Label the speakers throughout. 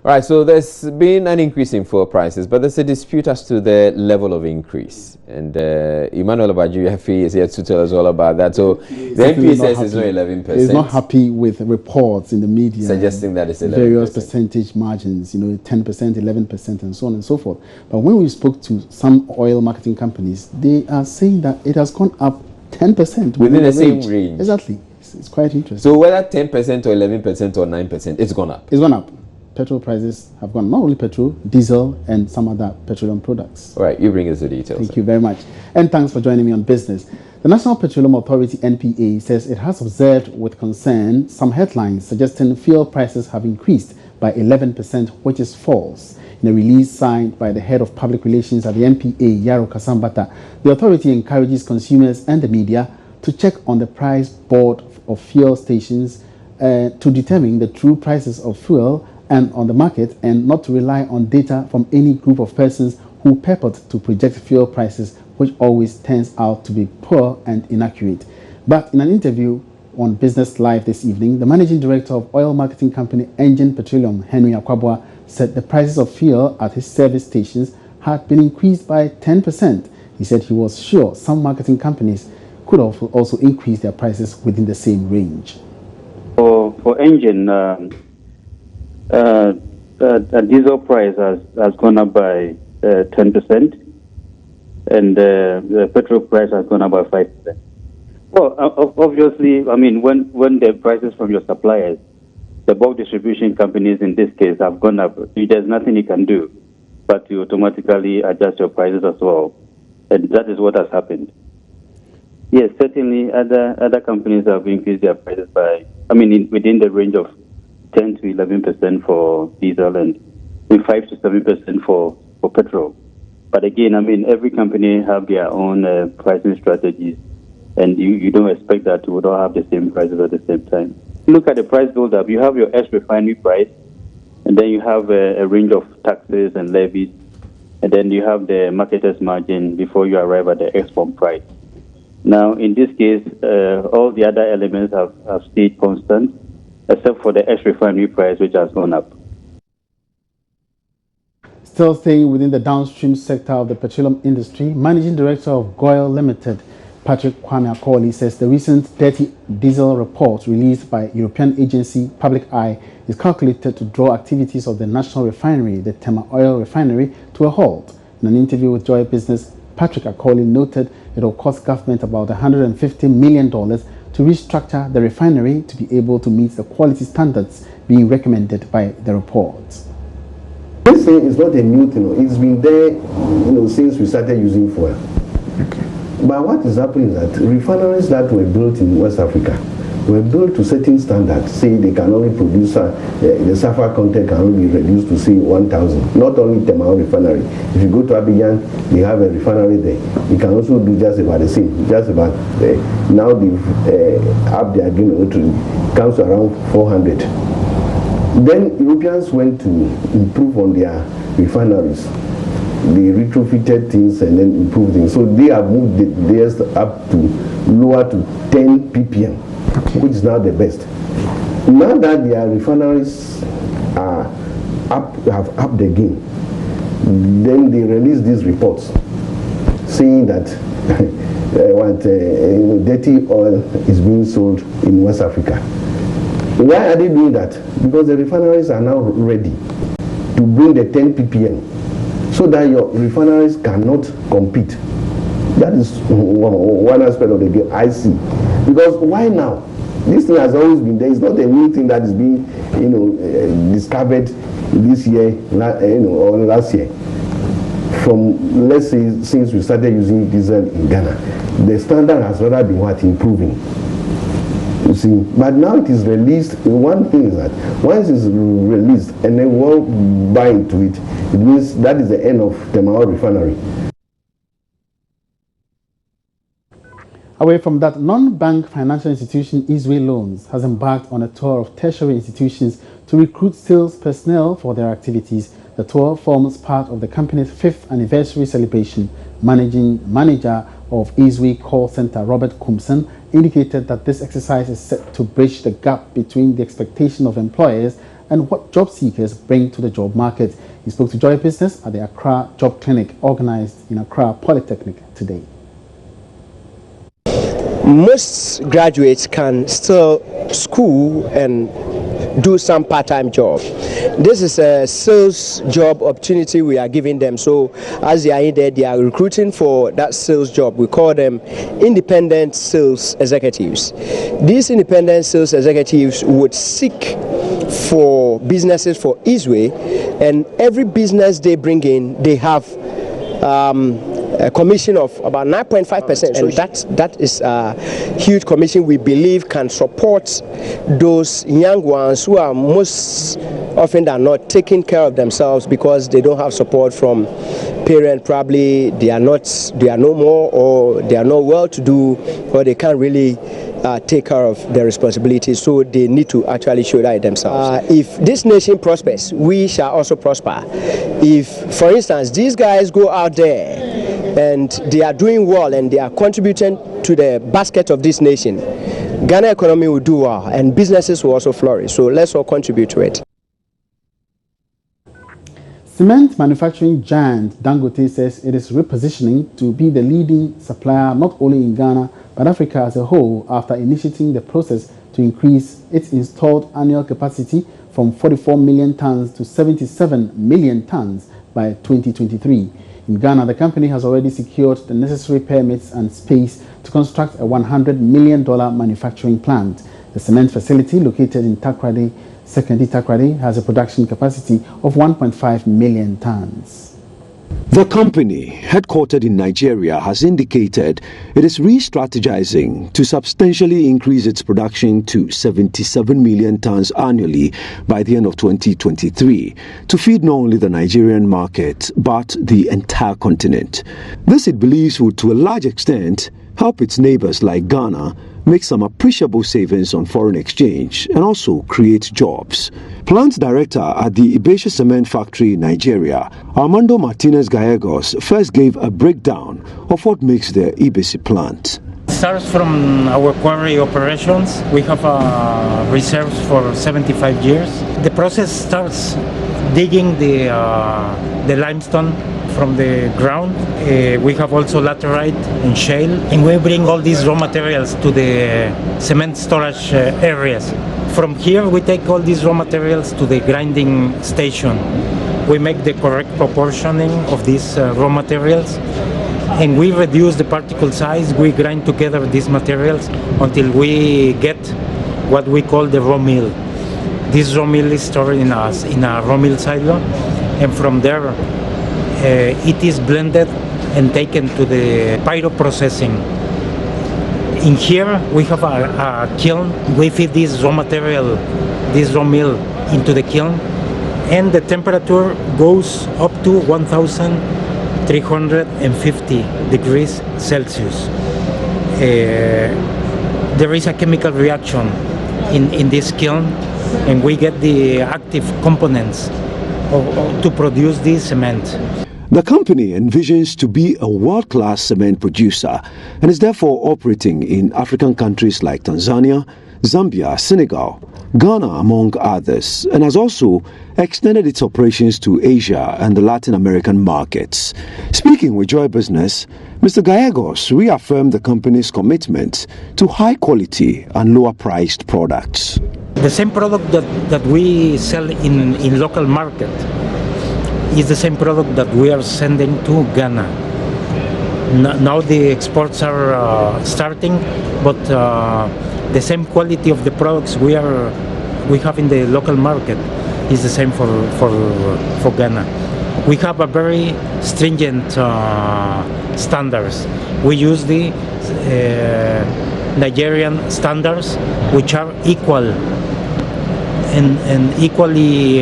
Speaker 1: Right, so there's been an increase in fuel prices, but there's a dispute as to the level of increase. And Emmanuel Abadji is here to tell us all about that. So the MP says it's not 11%.
Speaker 2: He's not happy with reports in the media
Speaker 1: suggesting that it's 11%.
Speaker 2: Various percentage margins, 10%, 11%, and so on and so forth. But when we spoke to some oil marketing companies, they are saying that it has gone up 10%
Speaker 1: within the same range.
Speaker 2: Exactly. It's quite interesting.
Speaker 1: So whether 10% or 11% or 9%, it's gone up.
Speaker 2: It's gone up. Petrol prices have gone, not only petrol, diesel, and some other petroleum products.
Speaker 1: All right, you bring us the details.
Speaker 2: Thank you very much. And thanks for joining me on Business. The National Petroleum Authority, NPA, says it has observed with concern some headlines suggesting fuel prices have increased by 11%, which is false. In a release signed by the head of public relations at the NPA, Yaro Kasambata, the authority encourages consumers and the media to check on the price board of fuel stations to determine the true prices of fuel and on the market, and not to rely on data from any group of persons who purport to project fuel prices, which always turns out to be poor and inaccurate. But in an interview on Business Live this evening, the managing director of oil marketing company Engen Petroleum, Henry Akwabwa, said the prices of fuel at his service stations had been increased by 10%. He said he was sure some marketing companies could also increase their prices within the same range.
Speaker 3: For Engen, the diesel price has gone up by 10%, and the petrol price has gone up by 5%. Well, obviously, I mean, when the prices from your suppliers, the bulk distribution companies in this case, have gone up, there's nothing you can do but to automatically adjust your prices as well. And that is what has happened. Yes, certainly other companies have increased their prices by, within the range of 10 to 11% for diesel and 5 to 7% for petrol. But again, every company have their own pricing strategies, and you don't expect that we would all have the same prices at the same time. Look at the price build-up. You have your ex-refinery price, and then you have a range of taxes and levies, and then you have the marketer's margin before you arrive at the export price. Now, in this case, all the other elements have stayed constant, except for the ex-refinery price, which has gone up.
Speaker 2: Still staying within the downstream sector of the petroleum industry, Managing Director of GOIL Limited, Patrick Kwame Akoli, says the recent dirty diesel report released by European agency Public Eye is calculated to draw activities of the national refinery, the Tema Oil Refinery, to a halt. In an interview with Joy Business, Patrick Akoli noted it will cost government about $150 million to restructure the refinery to be able to meet the quality standards being recommended by the report.
Speaker 4: This thing is not a new thing. It's been there, since we started using fuel.
Speaker 2: Okay.
Speaker 4: But what is happening is that refineries that were built in West Africa were built to certain standards. Say they can only produce, the sulfur content can only be reduced to say 1,000. Not only Tema Oil Refinery. If you go to Abidjan, they have a refinery there. You can also do just about the same. Just about, now they've up their game to comes to around 400. Then Europeans went to improve on their refineries. They retrofitted things and then improved things. So they have moved theirs up to lower to 10 ppm, okay, which is now the best. Now that their refineries are have upped the game, then they release these reports saying that dirty oil is being sold in West Africa. Why are they doing that? Because the refineries are now ready to bring the 10 ppm so that your refineries cannot compete. That is one aspect of the game I see. Because why now? This thing has always been there. It's not a new thing that is being, discovered this year, or last year. From, let's say, since we started using diesel in Ghana, the standard has rather been improving. You see, but now it is released. One thing is that once it's released and then we'll buy into it, it means that is the end of Tema Oil Refinery.
Speaker 2: Away from that, non-bank financial institution Easeway Loans has embarked on a tour of tertiary institutions to recruit sales personnel for their activities. The tour forms part of the company's 5th anniversary celebration. Managing manager of Easeway Call Center, Robert Kumson, indicated that this exercise is set to bridge the gap between the expectation of employers and what job seekers bring to the job market. He spoke to Joy Business at the Accra Job Clinic organized in Accra Polytechnic today.
Speaker 5: Most graduates can still school and do some part-time job. This is a sales job opportunity we are giving them. So as they are in there, they are recruiting for that sales job. We call them independent sales executives. These independent sales executives would seek for businesses for Easeway, and every business they bring in, they have a commission of about 9.5%. So that is a huge commission we believe can support those young ones who are most often than not taking care of themselves because they don't have support from parents. Probably they are no more, or they are not well to do, or they can't really take care of their responsibilities, so they need to actually show that themselves. If this nation prospers, we shall also prosper. If, for instance, these guys go out there and they are doing well and they are contributing to the basket of this nation, Ghana economy will do well and businesses will also flourish. So let's all contribute to it.
Speaker 2: Cement manufacturing giant Dangote says it is repositioning to be the leading supplier not only in Ghana but Africa as a whole after initiating the process to increase its installed annual capacity from 44 million tons to 77 million tons by 2023. In Ghana, the company has already secured the necessary permits and space to construct a $100 million manufacturing plant. The cement facility located in Takoradi, Sekondi Takoradi, has a production capacity of 1.5 million tons.
Speaker 6: The company, headquartered in Nigeria, has indicated it is re-strategizing to substantially increase its production to 77 million tons annually by the end of 2023 to feed not only the Nigerian market but the entire continent. This, it believes, would to a large extent help its neighbors like Ghana make some appreciable savings on foreign exchange and also create jobs. Plant director at the Ibesha Cement Factory in Nigeria, Armando Martinez Gallegos, first gave a breakdown of what makes the Ibesha plant.
Speaker 7: It starts from our quarry operations. We have reserves for 75 years. The process starts digging the limestone from the ground. We have also laterite and shale, and we bring all these raw materials to the cement storage areas. From here we take all these raw materials to the grinding station. We make the correct proportioning of these raw materials, and we reduce the particle size. We grind together these materials until we get what we call the raw meal. This raw meal is stored in a raw meal silo, and from there it is blended and taken to the pyro processing. In here we have a kiln. We feed this raw material, this raw meal, into the kiln, and the temperature goes up to 1,350 degrees Celsius. There is a chemical reaction in this kiln, and we get the active components to produce this cement.
Speaker 6: The company envisions to be a world-class cement producer and is therefore operating in African countries like Tanzania, Zambia, Senegal, Ghana, among others, and has also extended its operations to Asia and the Latin American markets. Speaking with Joy Business, Mr. Gallegos reaffirmed the company's commitment to high-quality and lower-priced products.
Speaker 7: The same product that we sell in local market is the same product that we are sending to Ghana. Now the exports are starting, but the same quality of the products we have in the local market is the same for Ghana. We have a very stringent standards. We use the Nigerian standards, which are equal and equally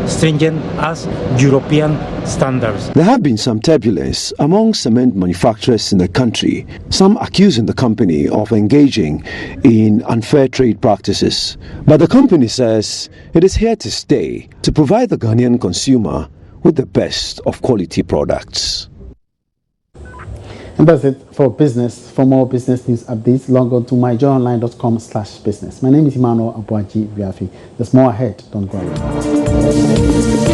Speaker 7: stringent as European standards.
Speaker 6: There have been some turbulence among cement manufacturers in the country, some accusing the company of engaging in unfair trade practices. But the company says it is here to stay to provide the Ghanaian consumer with the best of quality products.
Speaker 2: And that's it for business. For more business news updates, log on to myjoyonline.com/business. My name is Emmanuel Abuaji Viafi. There's more ahead. Don't go away.